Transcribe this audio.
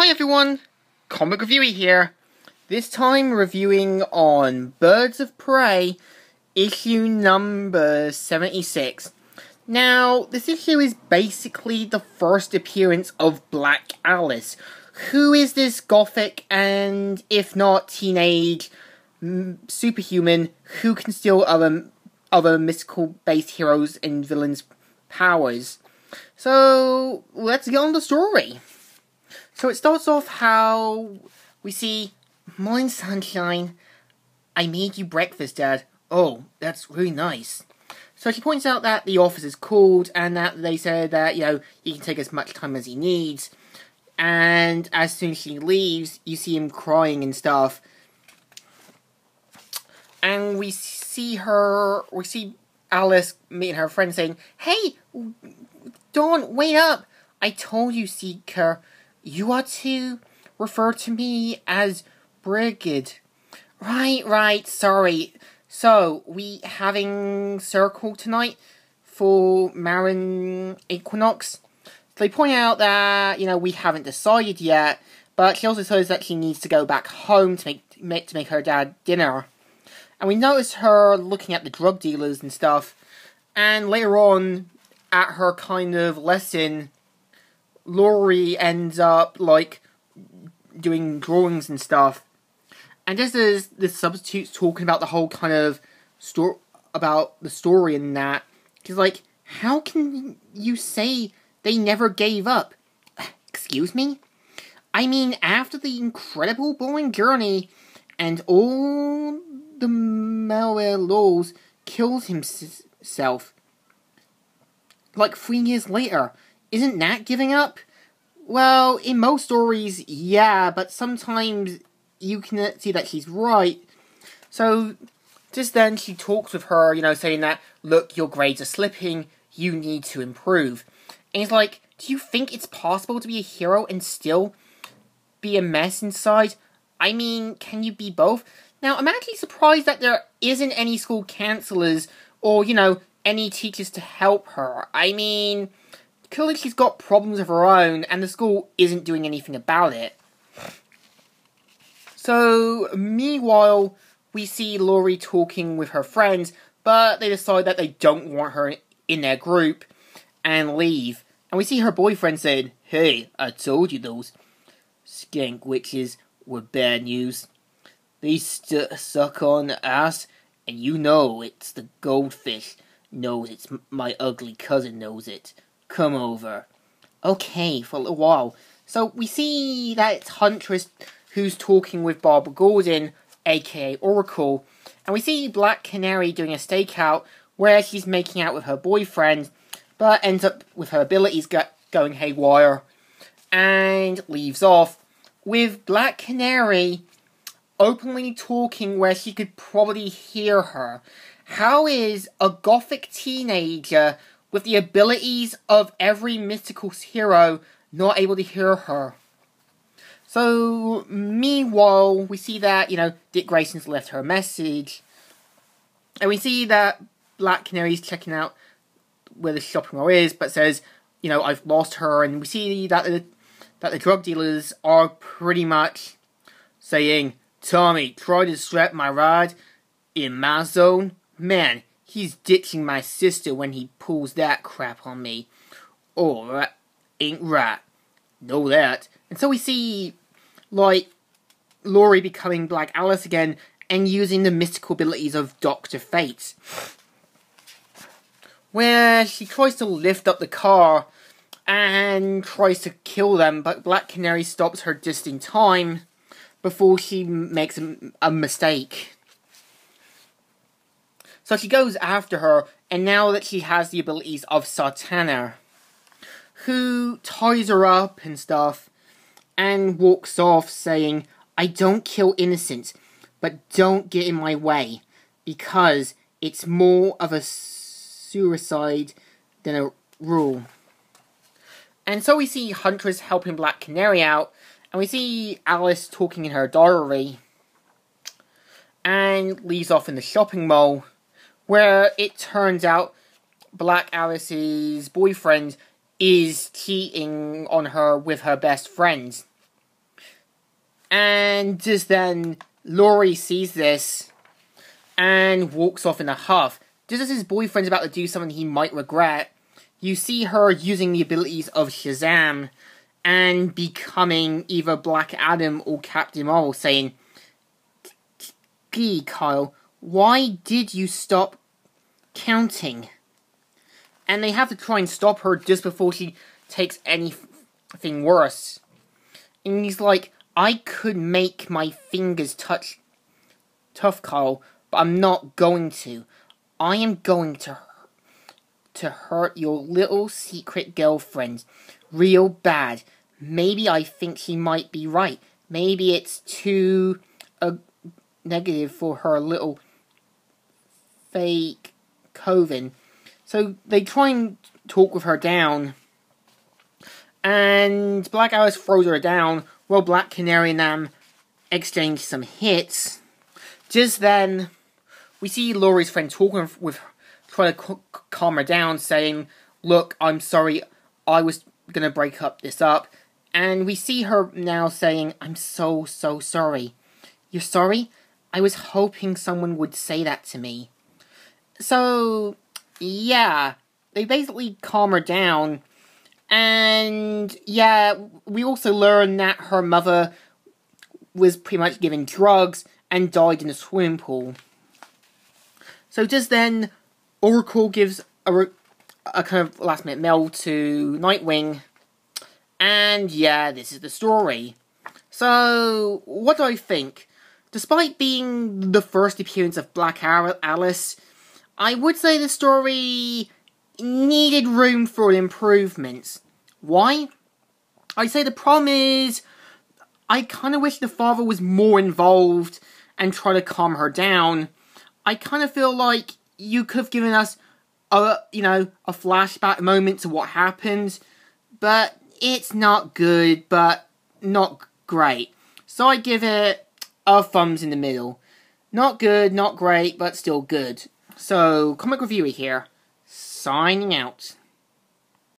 Hi everyone, Comic Reviewer here. This time reviewing on Birds of Prey, issue number 76. Now, this issue is basically the first appearance of Black Alice. Who is this gothic and, if not teenage, superhuman who can steal other mystical-based heroes and villains' powers? So, let's get on the story. So it starts off how we see, "Morning, sunshine. I made you breakfast, Dad. Oh, that's really nice." So she points out that the office is called and that they said that, he can take as much time as he needs. And as soon as she leaves, you see him crying and stuff. And we see Alice meeting her friend saying, "Hey, Dawn, wait up. I told you, Seeker. You are to refer to me as Brigid." Right, sorry. So, we having circle tonight for Marin Equinox? They point out that, we haven't decided yet, but she also says that she needs to go back home to make her dad dinner. And we notice her looking at the drug dealers and stuff, and later on, at her kind of lesson, Laurie ends up, doing drawings and stuff. And just as the substitute's talking about the whole kind of about the story and that, she's like, "How can you say they never gave up?" Excuse me? I mean, after the incredible boring journey, and all the malware laws kills himself, 3 years later, isn't that giving up? Well, in most stories, yeah, but sometimes you can see that she's right. So, just then she talks with her, saying that, "Look, your grades are slipping, you need to improve." And he's like, "Do you think it's possible to be a hero and still be a mess inside? I mean, can you be both?" Now, I'm actually surprised that there isn't any school counselors or, any teachers to help her. I mean, clearly she's got problems of her own, and the school isn't doing anything about it. So, meanwhile, we see Laurie talking with her friends, but they decide that they don't want her in their group, and leave. And we see her boyfriend saying, "Hey, I told you those skank witches were bad news. They suck on the ass, and it's the goldfish knows it's my ugly cousin knows it. Come over." Okay, for a little while. So we see that it's Huntress who's talking with Barbara Gordon, aka Oracle, and we see Black Canary doing a stakeout where she's making out with her boyfriend, but ends up with her abilities going haywire, and leaves off, with Black Canary openly talking where she could probably hear her. How is a gothic teenager with the abilities of every mystical hero not able to hear her? So, meanwhile, we see that, Dick Grayson's left her a message. And we see that Black Canary's checking out where the shopping mall is, but says, "I've lost her." And we see that the drug dealers are pretty much saying, "Tommy, try to strap my ride in my zone? Man, he's ditching my sister when he pulls that crap on me. Oh, that ain't right. Know that." And so we see, Laurie becoming Black Alice again and using the mystical abilities of Dr. Fate, where she tries to lift up the car and tries to kill them, but Black Canary stops her just in time before she makes a mistake. So she goes after her, and now that she has the abilities of Sartana, who ties her up and stuff, and walks off saying, "I don't kill innocents, but don't get in my way, because it's more of a suicide than a rule." And so we see Huntress helping Black Canary out, and we see Alice talking in her diary, and leaves off in the shopping mall, where it turns out Black Alice's boyfriend is cheating on her with her best friends. And just then, Laurie sees this and walks off in a huff. Just as his boyfriend's about to do something he might regret, you see her using the abilities of Shazam and becoming either Black Adam or Captain Marvel, saying, "Gee, Kyle, why did you stop counting?" And they have to try and stop her just before she takes anything worse. And he's like, "I could make my fingers touch tough, Kyle, but I'm not going to. I am going to hurt your little secret girlfriend real bad. Maybe I think she might be right. Maybe it's too negative for her little fake Coven." So they try and talk with her down, and Black Alice throws her down while Black Canary and them exchange some hits. Just then, we see Laurie's friend talking with her, trying to calm her down, saying, "Look, I'm sorry, I was going to break this up." And we see her now saying, "I'm so sorry." "You're sorry? I was hoping someone would say that to me." So, yeah, they basically calm her down. And, yeah, we also learn that her mother was pretty much given drugs and died in a swimming pool. So just then, Oracle gives a kind of last-minute mail to Nightwing. And, yeah, this is the story. So, what do I think? Despite being the first appearance of Black Alice, I would say the story needed room for improvements. Why? I'd say the problem is, I kind of wish the father was more involved and try to calm her down. I kind of feel like you could have given us a flashback moment to what happened, but it's not good, but not great. So I give it a thumbs in the middle. Not good, not great, but still good. So, Comic Reviewer here, signing out.